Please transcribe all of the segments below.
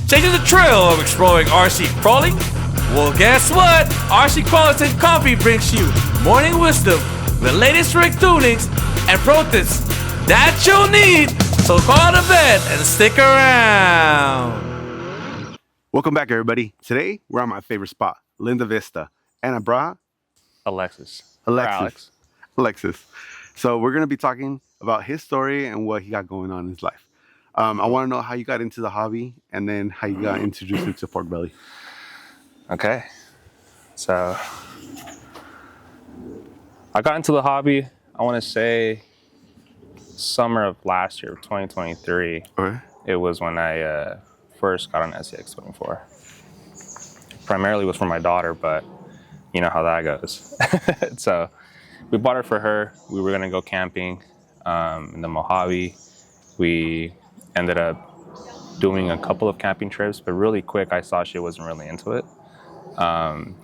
Changing the trail of exploring RC crawling? Well, guess what? RC Quality Coffee brings you morning wisdom, the latest rig tunings, and pro tips that you'll need. So call out of bed and stick around. Welcome back, everybody. Today, we're on my favorite spot, Linda Vista. And I brought Alexis. Alexis. So we're going to be talking about his story and what he got going on in his life. I want to know how you got into the hobby and then how you got introduced into pork belly. Okay. So I got into the hobby, I want to say summer of last year, 2023. Okay. It was when I first got an Ep15. Primarily was for my daughter, but you know how that goes. So we bought it for her. We were going to go camping in the Mojave. We ended up doing a couple of camping trips, but really quick, I saw she wasn't really into it.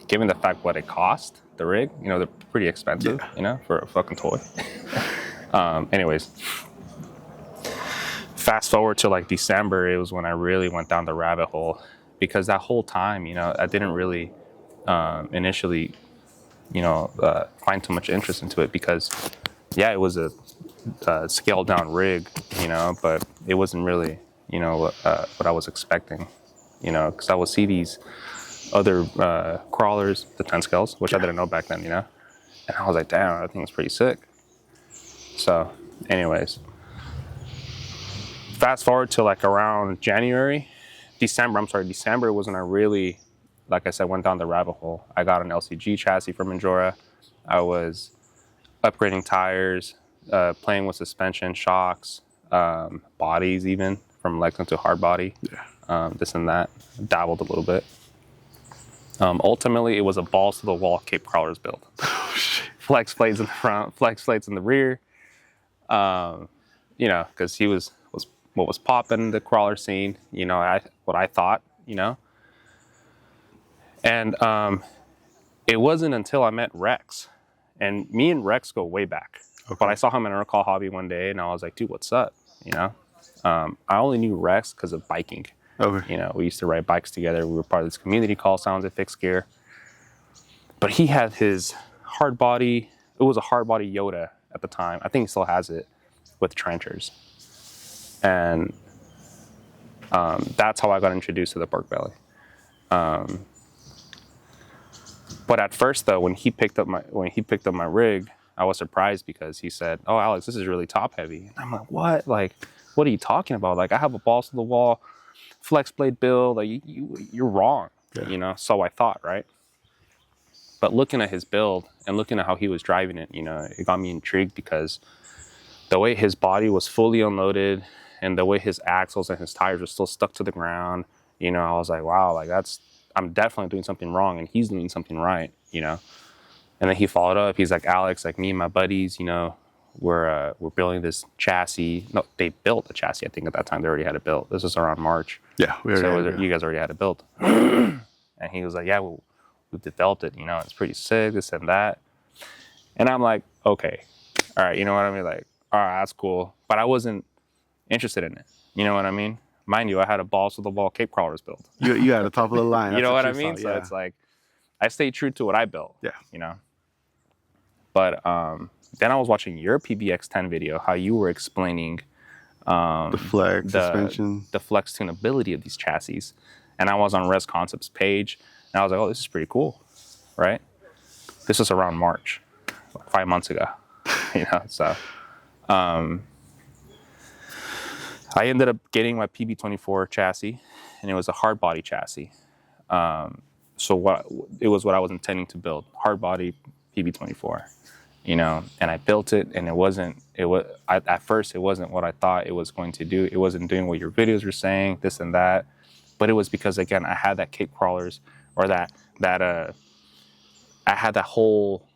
Given the fact what it cost, the rig, you know, they're pretty expensive, you know, for a fucking toy. Anyways, fast forward to like December, it was when I really went down the rabbit hole, because that whole time, you know, I didn't really initially, you know, find too much interest into it because, yeah, it was a scaled down rig, you know, but it wasn't really, you know, what I was expecting, you know, because I would see these other crawlers, the 10 scales, which I didn't know back then, you know, and I was like, damn, I think it's pretty sick. So anyways, fast forward to like around December was when I really, like I said, went down the rabbit hole. I got an LCG chassis from Endura. I was upgrading tires, playing with suspension, shocks, bodies even, from Lexington to hard body, this and that, dabbled a little bit. Ultimately, it was a balls to the wall Cape Crawlers build. Oh, shit. Flex blades in the front, flex blades in the rear. You know, because he was what was popping in the crawler scene. You know, what I thought. You know, and it wasn't until I met Rex, and me and Rex go way back. Okay. But I saw him in a call hobby one day, and I was like, dude, what's up? You know, I only knew Rex because of biking. Okay. You know, we used to ride bikes together. We were part of this community called Sounds of Fixed Gear. But he had his hard body. It was a hard body Yoda at the time. I think he still has it with trenchers. And that's how I got introduced to the pork belly. But at first, though, when he picked up my rig, I was surprised because he said, "Oh, Alex, this is really top heavy." And I'm like, "What? Like, what are you talking about? Like, I have a balls to the wall flex blade build. Like, you're wrong." Yeah. You know. So I thought, right? But looking at his build and looking at how he was driving it, you know, it got me intrigued because the way his body was fully unloaded and the way his axles and his tires were still stuck to the ground, you know, I was like, wow, like I'm definitely doing something wrong and he's doing something right, you know. And then he followed up. He's like, Alex, like me and my buddies, you know, we're building this chassis. No, they built the chassis. I think at that time they already had it built. This was around March. Yeah, you guys already had it built. And he was like, yeah, well, we've developed it. You know, it's pretty sick, this and that. And I'm like, okay, all right, you know what I mean? Like, all right, that's cool. But I wasn't interested in it. You know what I mean? Mind you, I had a balls to the wall Cape Crawlers build. You had a top of the line. You know what I mean? So it's like, I stayed true to what I built. Yeah. You know. But then I was watching your PBX10 video, how you were explaining the flex suspension, the flex tunability of these chassis, and I was on Res Concepts page, and I was like, oh, this is pretty cool, right? This was around March, like 5 months ago, you know. So I ended up getting my PB24 chassis, and it was a hard body chassis. So it was what I was intending to build, hard body PB24, you know, and I built it, and at first it wasn't what I thought it was going to do. It wasn't doing what your videos were saying, this and that, but it was because, again, I had that Cape Crawlers, or I had that whole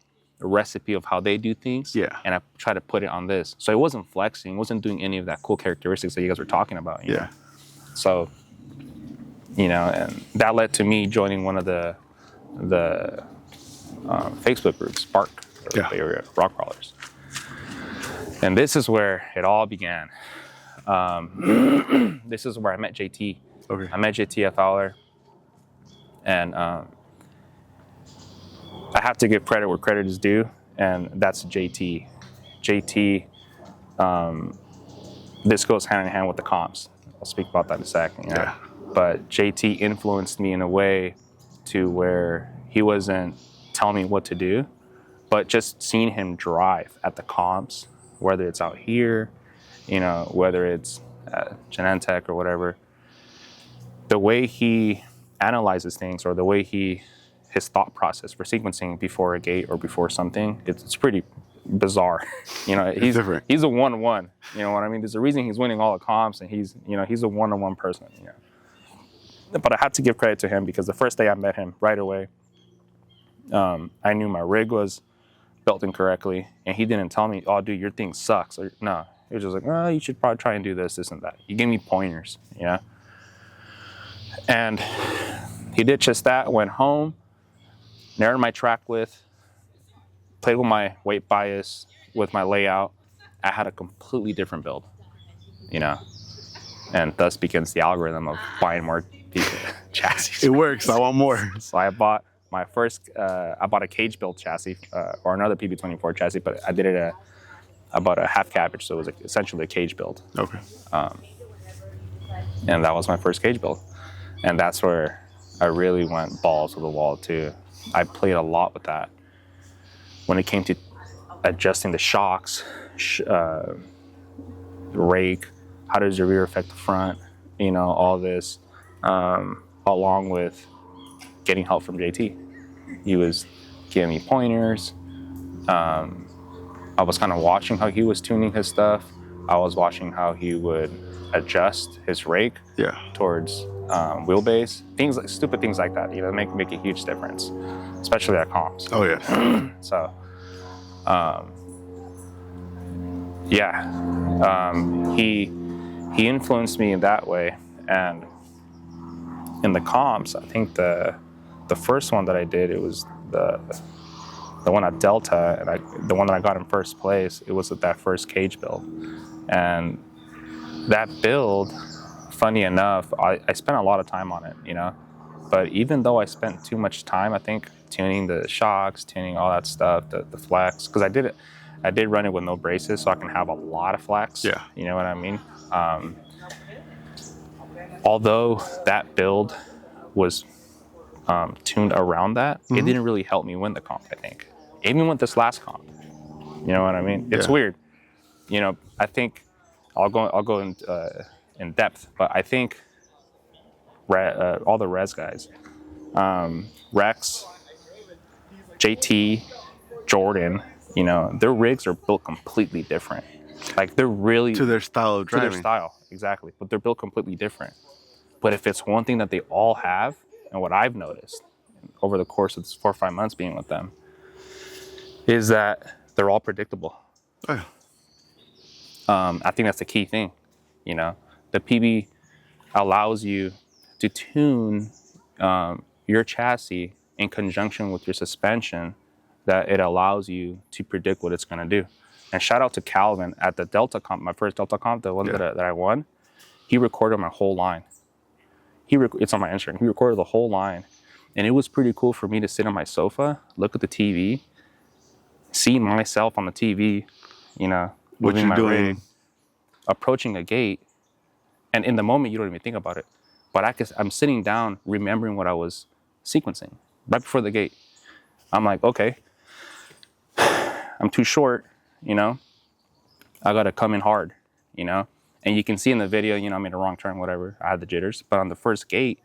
recipe of how they do things, and I tried to put it on this. So it wasn't flexing, it wasn't doing any of that cool characteristics that you guys were talking about, you know? So, you know, and that led to me joining one of the Facebook groups, Spark, Bay Area Rock Crawlers. And this is where it all began. This is where I met JT. Okay. I met JT at Fowler, and I have to give credit where credit is due, and that's JT. JT, this goes hand in hand with the comps. I'll speak about that in a second. You know? Yeah. But JT influenced me in a way to where he wasn't telling me what to do, but just seeing him drive at the comps, whether it's out here, you know, whether it's Genentech or whatever, the way he analyzes things, or the way his thought process for sequencing before a gate or before something, it's pretty bizarre. You know, he's a 1-1. You know what I mean? There's a reason he's winning all the comps, and he's a 1-on-1 person. You know, but I had to give credit to him because the first day I met him, right away, I knew my rig was built incorrectly, and he didn't tell me, "Oh, dude, your thing sucks." Or, no, he was just like, "Oh, you should probably try and do this, this, and that." He gave me pointers, you know. And he did just that. Went home, narrowed my track width, played with my weight bias, with my layout. I had a completely different build, you know, and thus begins the algorithm of buying more chassis. It works. I want more. So I bought my first. I bought a cage build chassis or another PB24 chassis, but I did it. I bought a half cabbage, so it was essentially a cage build. Okay. And that was my first cage build, and that's where I really went balls to the wall too. I played a lot with that. When it came to adjusting the shocks, rake, how does your rear affect the front, you know, all this, along with getting help from JT. He was giving me pointers. I was kind of watching how he was tuning his stuff. I was watching how he would adjust his rake towards wheelbase, stupid things like that, you know, make a huge difference, especially at comps. Oh yeah. So, he influenced me in that way, and in the comps, I think the first one that I did, it was the one at Delta, and the one that I got in first place. It was that first cage build, and that build, funny enough, I spent a lot of time on it, you know. But even though I spent too much time, I think, tuning the shocks, tuning all that stuff, the flex, because I did run it with no braces, so I can have a lot of flex. Yeah. You know what I mean? Although that build was tuned around that, it didn't really help me win the comp, I think. Even with this last comp. You know what I mean? It's weird. You know, I think I'll go in depth, but I think all the res guys, Rex, JT, Jordan, you know, their rigs are built completely different. Like, they're really to their style of driving. To their style, exactly. But they're built completely different. But if it's one thing that they all have, and what I've noticed over the course of this 4 or 5 months being with them, is that they're all predictable. Oh, yeah. I think that's the key thing. You know, the PB allows you to tune your chassis in conjunction with your suspension, that it allows you to predict what it's going to do. And shout out to Calvin at the Delta comp, my first Delta comp, the one that I won. He recorded my whole line. It's on my Instagram. He recorded the whole line. And it was pretty cool for me to sit on my sofa, look at the TV, see myself on the TV, you know, moving my rig, approaching a gate. And in the moment, you don't even think about it. But I'm sitting down, remembering what I was sequencing right before the gate. I'm like, okay, I'm too short, you know, I got to come in hard, you know. And you can see in the video, you know, I made a wrong turn, whatever. I had the jitters. But on the first gate,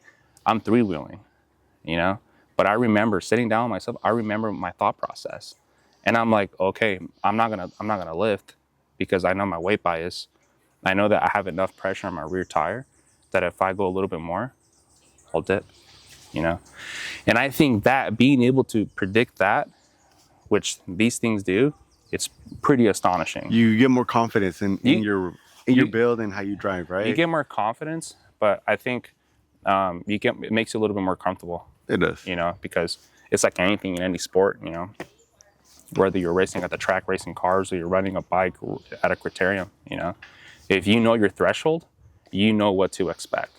I'm three-wheeling, you know. But I remember sitting down myself, I remember my thought process. And I'm like, okay, I'm not gonna lift, because I know my weight bias. I know that I have enough pressure on my rear tire that if I go a little bit more, I'll dip, you know. And I think that being able to predict that, which these things do, it's pretty astonishing. You get more confidence in your build and how you drive, right? You get more confidence, but I think it makes you a little bit more comfortable. It does. You know, because it's like anything in any sport, you know, whether you're racing at the track, racing cars, or you're running a bike at a criterium, you know, if you know your threshold, you know what to expect.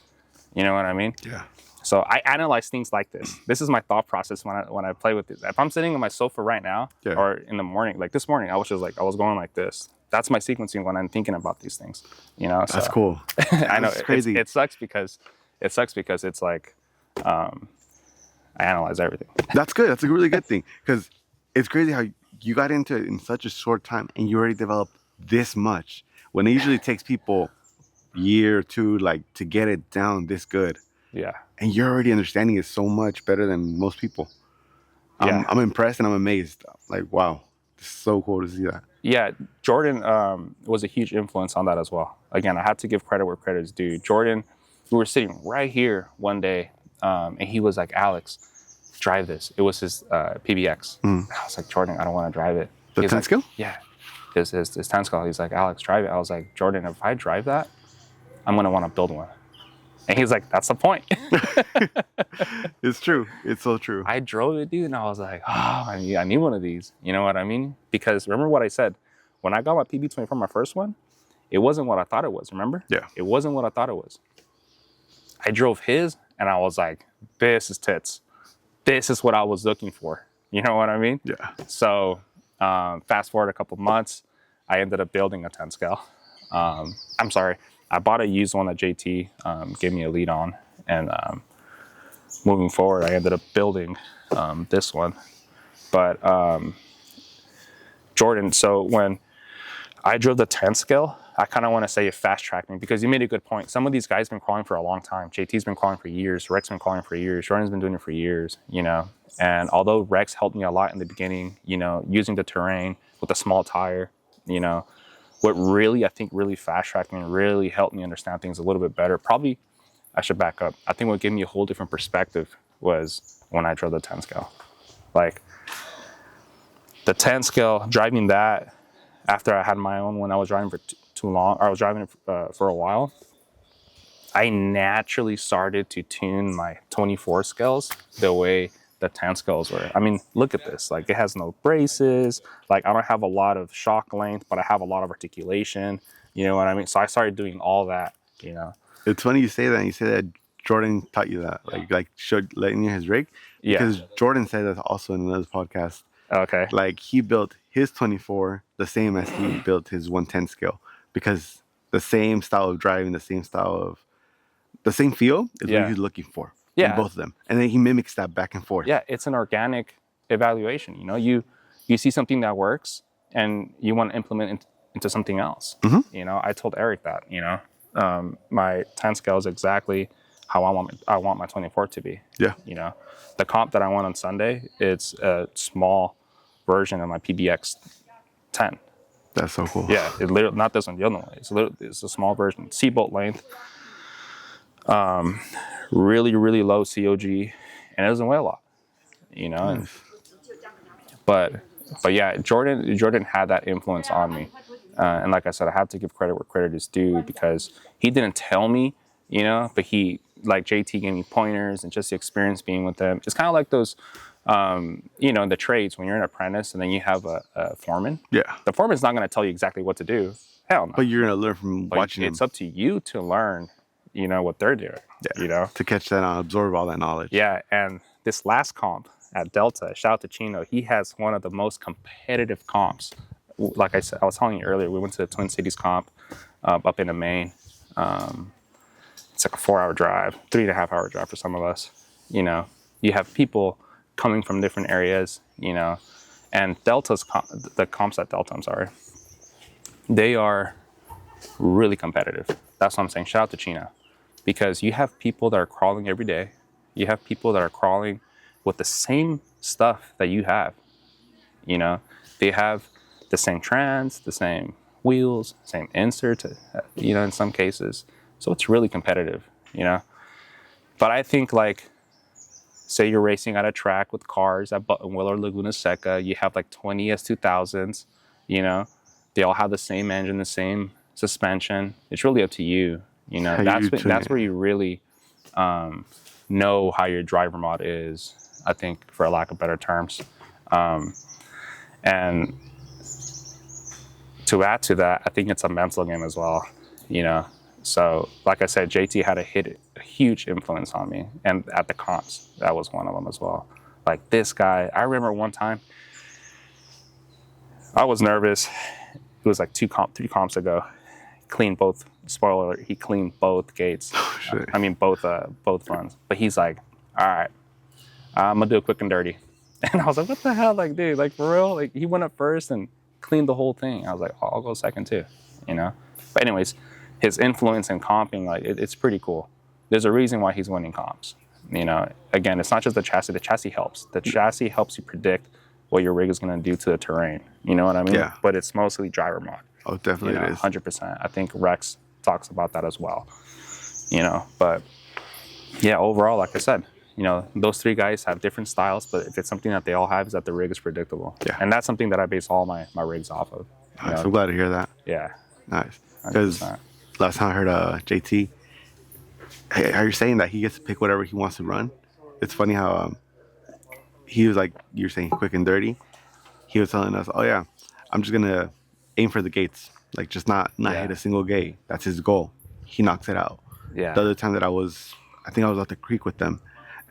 You know what I mean? Yeah. So I analyze things like this. This is my thought process when I play with this. If I'm sitting on my sofa right now, Yeah. or in the morning, like this morning, I was going like this. That's my sequencing when I'm thinking about these things. You know, That's so, cool. I know That's crazy. it sucks because it's like I analyze everything. That's good. That's a really good thing, because it's crazy how you got into it in such a short time and you already developed this much, when it usually takes people a year or two, like, to get it down this good. Yeah. And you're already understanding it so much better than most people. Yeah. I'm impressed and I'm amazed. Like, wow, it's so cool to see that. Yeah, Jordan was a huge influence on that as well. Again, I have to give credit where credit is due. Jordan, we were sitting right here one day, and he was like, "Alex, drive this." It was his PBX. I was like, "Jordan, I don't want to drive it." The He's 10 like, scale? Yeah, his 10 scale. He's like, "Alex, drive it." I was like, "Jordan, if I drive that, I'm gonna want to build one." And he's like, "That's the point." It's true. It's so true. I drove it, dude, and I was like, "Oh, I need one of these." You know what I mean? Because remember what I said, when I got my PB24, my first one, it wasn't what I thought it was. Remember? Yeah. It wasn't what I thought it was. I drove his, and I was like, "This is tits. This is what I was looking for." You know what I mean? Yeah. So, fast forward a couple months, I ended up building a 10 scale. I'm sorry, I bought a used one that JT gave me a lead on, and moving forward, I ended up building this one. But Jordan, so when I drove the 10 scale, I kind of want to say it fast-tracked me, because you made a good point. Some of these guys have been crawling for a long time. JT's been crawling for years. Rex been crawling for years. Jordan's been doing it for years, you know. And although Rex helped me a lot in the beginning, you know, using the terrain with a small tire, you know, what really, I think, really fast-tracked me and really helped me understand things a little bit better. Probably, I should back up. I think what gave me a whole different perspective was when I drove the 10 scale. Like, the 10 scale, driving that after I had my own one, I was driving for too long, or I was driving it for a while, I naturally started to tune my 24 scales the way the 10 scales were. I mean, look at this. Like, it has no braces. Like, I don't have a lot of shock length, but I have a lot of articulation. You know what I mean? So I started doing all that, you know. It's funny you say that. And you say that Jordan taught you that, like showed letting you his rig. Yeah. Because Jordan said that also in another podcast. Okay. Like, he built his 24 the same as he built his 110 scale, because the same style of driving, the same feel is what he's looking for in both of them. And then he mimics that back and forth. Yeah, it's an organic evaluation. You know, you see something that works and you want to implement into something else. Mm-hmm. You know, I told Eric that, you know, my 10 scale is exactly how I want my 24 to be. Yeah. You know, the comp that I won on Sunday, it's a small version of my PBX 10. That's so cool. Yeah, it literally, not this one, the other one. It's a small version, seatbolt length, really, really low COG, and it doesn't weigh a lot, you know. Nice. But yeah, Jordan had that influence on me, and like I said, I have to give credit where credit is due, because he didn't tell me, you know, but he, like JT, gave me pointers, and just the experience being with them. It's kind of like those. You know, in the trades, when you're an apprentice and then you have a foreman. Yeah. The foreman's not going to tell you exactly what to do. Hell no. But you're going to learn from watching them. It's up to you to learn, you know, what they're doing. Yeah. You know? To catch that and absorb all that knowledge. Yeah. And this last comp at Delta, shout out to Chino, he has one of the most competitive comps. Like I said, I was telling you earlier, we went to the Twin Cities comp up in the Maine. It's like a 4-hour drive, 3.5-hour drive for some of us. You know, you have people coming from different areas, you know, and the comps at Delta, I'm sorry, they are really competitive. That's what I'm saying. Shout out to Chino, because you have people that are crawling every day. You have people that are crawling with the same stuff that you have. You know, they have the same trans, the same wheels, same insert, you know, in some cases. So it's really competitive, you know. But I think, like, say you're racing at a track with cars at Buttonwillow or Laguna Seca, you have like 20 S2000s, you know, they all have the same engine, the same suspension. It's really up to you, you know. That's where you really know how your driver mod is, I think, for a lack of better terms. And to add to that, I think it's a mental game as well, you know. So, like I said, JT had a huge influence on me. And at the comps, that was one of them as well. Like this guy, I remember one time, I was nervous. It was like 3 comps ago. Cleaned both, spoiler alert, he cleaned both gates. Oh, shit. I mean, both runs. But he's like, all right, I'm going to do it quick and dirty. And I was like, what the hell? Like, dude, like for real? Like he went up first and cleaned the whole thing. I was like, oh, I'll go second too, you know? But anyways, his influence in comping, like it's pretty cool. There's a reason why he's winning comps. You know, again, it's not just the chassis helps. The chassis helps you predict what your rig is going to do to the terrain. You know what I mean? Yeah. But it's mostly driver mod. Oh, definitely You know, it is. 100%. I think Rex talks about that as well. You know, but yeah, overall, like I said, you know, those 3 guys have different styles, but if it's something that they all have is that the rig is predictable. Yeah. And that's something that I base all my rigs off of. Nice. I'm glad to hear that. Yeah. Nice. Because 100%. last time I heard JT, hey, are you saying that he gets to pick whatever he wants to run? It's funny how he was like, you're saying quick and dirty. He was telling us, oh yeah, I'm just going to aim for the gates. Like just not hit a single gate. That's his goal. He knocks it out. Yeah. The other time that I think I was at the creek with them.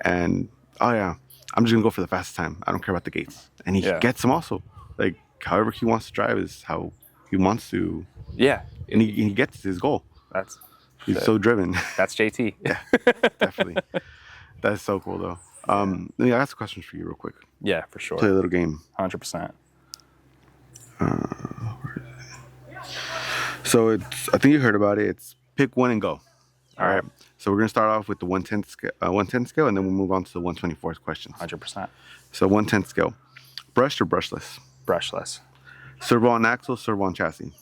And, oh yeah, I'm just going to go for the fastest time. I don't care about the gates. And he gets them also. Like, however he wants to drive is how he wants to. Yeah. And he gets his goal. He's so driven. That's JT. Yeah, definitely. That's so cool, though. Let me ask questions for you real quick. Yeah, for sure. Play a little game. 100%. So I think you heard about it. It's pick one and go. All right. So we're going to start off with the 110 scale, and then we'll move on to the 124 questions. 100%. So 110 scale. Brushed or brushless? Brushless. Servo on axle, servo on chassis?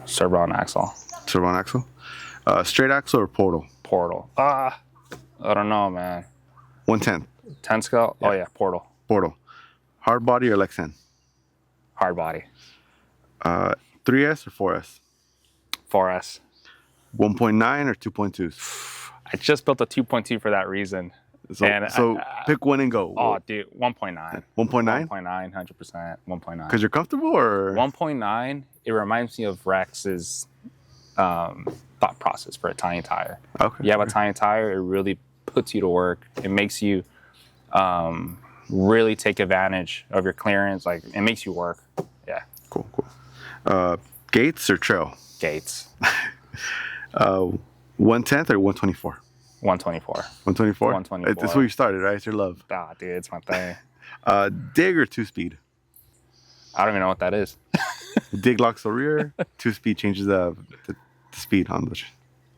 Servo on axle. Servo on axle. Straight axle or portal? Portal. I don't know, man. 110. 10 scale? Yeah. Oh, yeah, portal. Portal. Hard body or Lexan? Hard body. 3S or 4S? 4S. 1.9 or 2.2s? I just built a 2.2 for that reason. So pick one and go. Oh, dude, 1.9. 1.9? 1.9, 100%. 1.9. Because you're comfortable or? 1.9, it reminds me of Rex's thought process for a tiny tire. Okay. You have a tiny tire, it really puts you to work. It makes you really take advantage of your clearance. Like, it makes you work. Yeah. Cool. Gates or trail? Gates. 110th or 124? 124. 124? 124. That's where you started, right? It's your love. Ah, dude, it's my thing. Dig or 2-speed? I don't even know what that is. Dig locks the rear. 2-speed changes the speed on the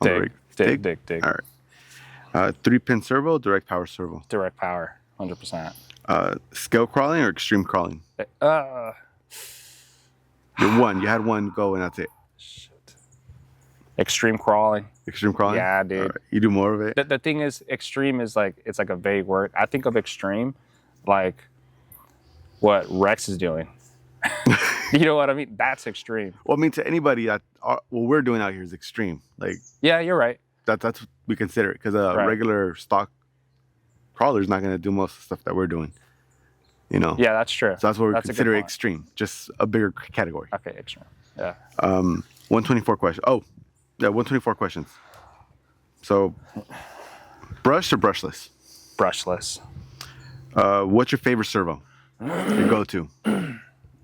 rig. Dig. All right. 3-pin servo, direct power servo? Direct power, 100%. Scale crawling or extreme crawling? You had one go and that's it. Shit. Extreme crawling. Extreme crawling? Yeah, dude. Right. You do more of it? The thing is, extreme is like, it's like a vague word. I think of extreme like what Rex is doing. You know what I mean? That's extreme. Well, I mean, to anybody, what we're doing out here is extreme. Like, yeah, you're right. That's what we consider it. Because a regular stock crawler is not going to do most of the stuff that we're doing. You know? Yeah, that's true. So that's what we consider extreme. Just a bigger category. Okay, extreme. Yeah. 124 questions. Oh, yeah, 124 questions. So, brushed or brushless? Brushless. What's your favorite servo? Your go-to?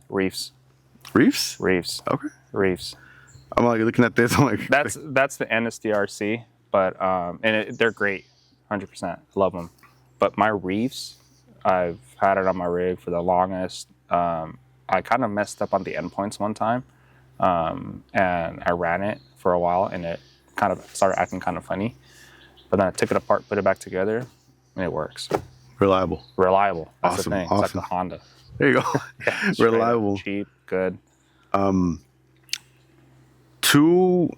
Reefs. Reefs? Reefs. Okay. Reefs. I'm like looking at this. I'm like, that's the NSDRC, but they're great, 100%. Love them. But my Reefs, I've had it on my rig for the longest. I kind of messed up on the endpoints one time, and I ran it for a while, and it kind of started acting kind of funny. But then I took it apart, put it back together, and it works. Reliable. That's awesome. the thing. Awesome. It's like the Honda. There you go. Yeah, reliable. Up, cheap, good. Two-wheel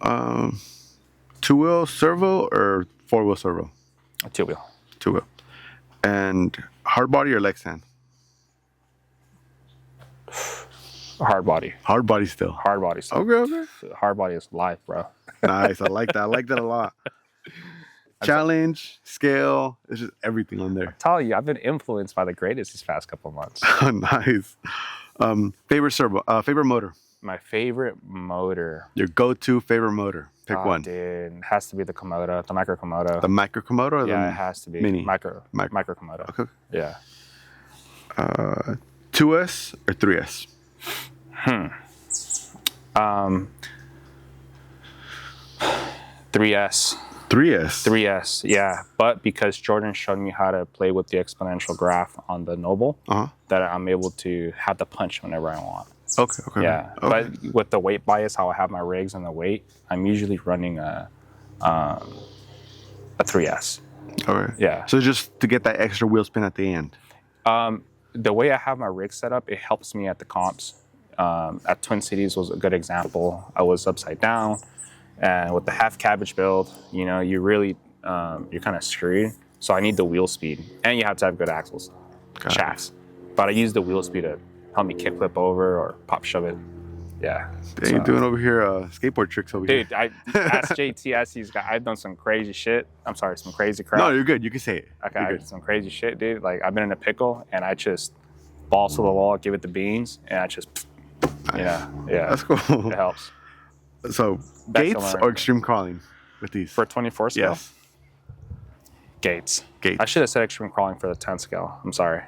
servo or four-wheel servo? A two-wheel. Two-wheel. And hard body or Lexan? Hard body. Hard body still. Hard body still. Okay. Hard body is life, bro. Nice. I like that. I like that a lot. Challenge, scale, it's just everything on there. I tell you, I've been influenced by the greatest these past couple of months. Nice. Favorite servo, favorite motor? My favorite motor. Your go-to favorite motor. Pick one. Dude, it has to be the Komodo, the Micro Komodo. The Micro Komodo or yeah, the it has to be. Mini? Micro Komodo. Okay. Yeah. 2S or 3S? 3S. 3S, yeah. But because Jordan showed me how to play with the exponential graph on the Noble, that I'm able to have the punch whenever I want. Okay. Yeah. Okay. But with the weight bias, how I have my rigs and the weight, I'm usually running a 3S. Okay. Yeah. So just to get that extra wheel spin at the end. The way I have my rig set up, it helps me at the comps. At Twin Cities was a good example. I was upside down, and with the half cabbage build, you know, you really you're kind of screwed. So I need the wheel speed, and you have to have good axles, shafts. But I use the wheel speed to help me kickflip over or pop shove it. Yeah. You're doing over here skateboard tricks over here. Dude, I asked JT, asked these guys. I've done some crazy shit. I'm sorry, some crazy crap. No, you're good. You can say it. Okay, I did some crazy shit, dude. Like, I've been in a pickle, and I just balls to the wall, give it the beans, and I just, yeah. That's cool. It helps. So, gates or extreme crawling with these? For 24 scale? Yes. Gates. Gates. I should have said extreme crawling for the 10 scale. I'm sorry.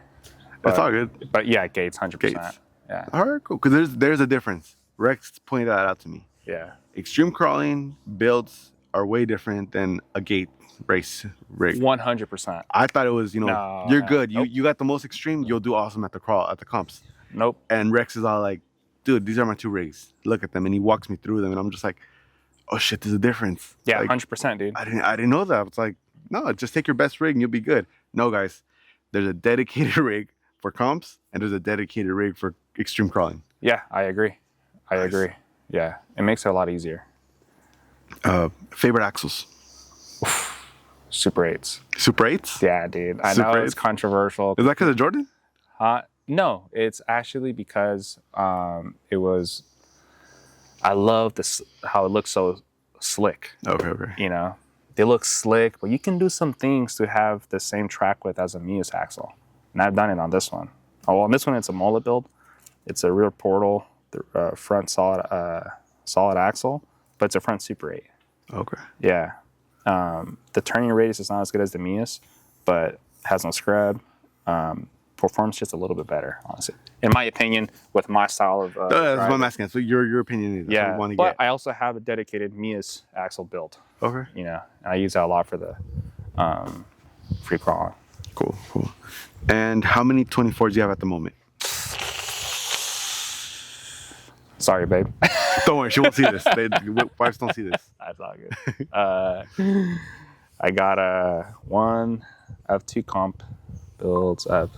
That's all good. But yeah, gates, 100%. Gates. Yeah. All right, cool. Because there's a difference. Rex pointed that out to me. Yeah. Extreme crawling builds are way different than a gate race rig. 100%. I thought it was, you're good. Nope. You got the most extreme. You'll do awesome at the comps. Nope. And Rex is all like, dude, these are my two rigs. Look at them. And he walks me through them. And I'm just like, oh shit, there's a difference. Yeah, like, 100%, dude. I didn't know that. It's like, no, just take your best rig and you'll be good. No, guys, there's a dedicated rig for comps and there's a dedicated rig for extreme crawling. Yeah, I agree. I agree. Yeah, it makes it a lot easier. Favorite axles? Super 8s. Super 8s? Yeah, dude. I know it's controversial. Is that because of Jordan? No, it's actually because it was. I love this how it looks so slick. Okay. You know, they look slick, but you can do some things to have the same track width as a Mius axle, and I've done it on this one. Oh, on this one, it's a mullet build. It's a rear portal, the front solid axle, but it's a front Super 8. Okay. Yeah. The turning radius is not as good as the Mius, but has no scrub. Performs just a little bit better, honestly. In my opinion, with my style of that's what I'm asking. So your opinion is yeah, what I want to but get. I also have a dedicated Mius axle build. Okay. You know, and I use that a lot for the free crawling. Cool. And how many 24s do you have at the moment? Sorry, babe. Don't worry, she won't see this. Wives don't see this. That's all good. I got one. I have 2 comp builds. I have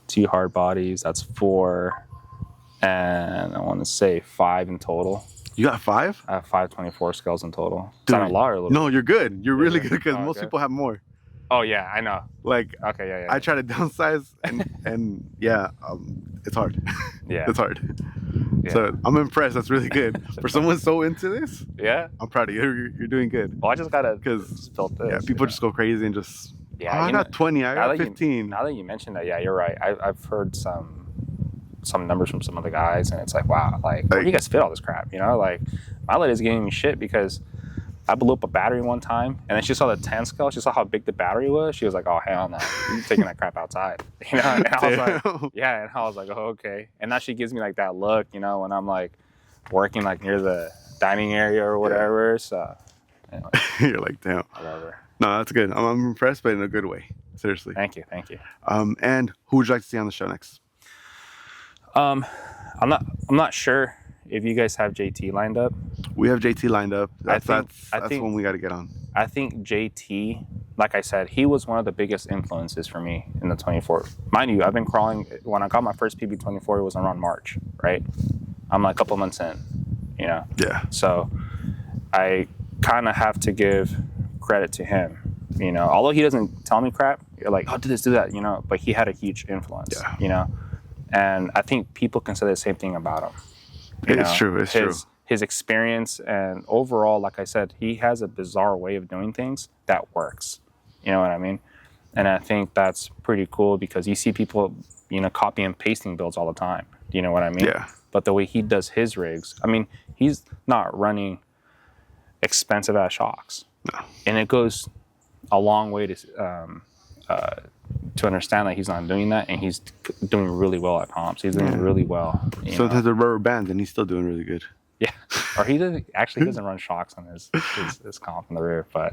2 hard bodies. That's 4. And I want to say 5 in total. You got 5? I have 5 24 scales in total. Dude, is that a lot or a little no, bit? you're good. You're really good because most people have more. Oh, yeah, I know. Like, okay, yeah. I try to downsize and yeah, it's hard. Yeah. It's hard. Yeah. So I'm impressed. That's really good. For someone so into this, yeah, I'm proud of you. You're doing good. Well, I just gotta because build this. Yeah, people just go crazy and just I got 20. I got 15. Now that you mentioned that, yeah, you're right. I've heard some numbers from some of the guys, and it's like, wow, like where do you guys fit all this crap? You know, like my lady is giving me shit because I blew up a battery one time, and then she saw the 10 scale. She saw how big the battery was. She was like, "Oh hell no, you're taking that crap outside." You know, and I was like, "Yeah," and I was like, "Oh okay." And now she gives me like that look, you know, when I'm like working like near the dining area or whatever. Yeah. So anyway, you're like, "Damn." I love her. No, that's good. I'm impressed, but in a good way. Seriously. Thank you. And who would you like to see on the show next? I'm not sure if you guys have JT lined up. We have JT lined up. That's when we got to get on. I think JT, like I said, he was one of the biggest influences for me in the 24. Mind you, I've been crawling. When I got my first PB24, it was around March, right? I'm like a couple months in, you know? Yeah. So I kind of have to give credit to him, you know? Although he doesn't tell me crap, you're like, oh, do this, do that, you know? But he had a huge influence, you know? And I think people can say the same thing about him. It's true. His experience and overall, like I said, he has a bizarre way of doing things that works. You know what I mean? And I think that's pretty cool because you see people, you know, copy and pasting builds all the time. Do you know what I mean? Yeah. but the way he does his rigs, I mean, he's not running expensive ass shocks. No. And it goes a long way to understand that he's not doing that, and he's doing really well at comps. He's doing really well. Sometimes the rubber bands, and he's still doing really good. Yeah, or he doesn't run shocks on his comp in the rear. But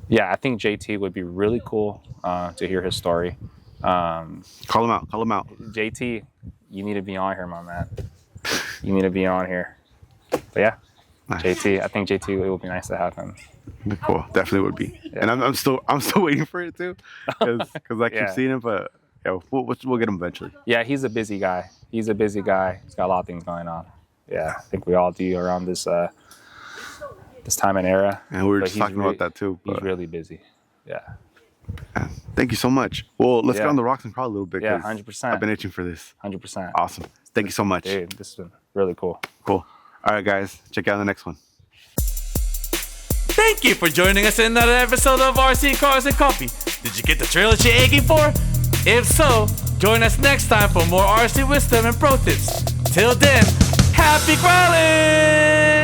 yeah, I think JT would be really cool to hear his story. Call him out. JT, you need to be on here, my man. You need to be on here. But yeah, nice. JT, I think JT, it would be nice to have him. Cool, definitely would be. Yeah. And I'm still waiting for it too, because I keep seeing it. But yeah, we'll get him eventually. Yeah, he's a busy guy. He's got a lot of things going on. Yeah, I think we all do around this time and era. And we were just talking about that too. He's really busy. Yeah. Thank you so much. Well, let's get on the rocks and crawl a little bit. Yeah, 100%. I've been itching for this. 100%. Awesome. Thank you so much. Dude, this has been really cool. Cool. All right, guys. Check out the next one. Thank you for joining us in another episode of RC Cars and Coffee. Did you get the trailers you're aching for? If so, join us next time for more RC wisdom and pro tips. Till then, happy crawling!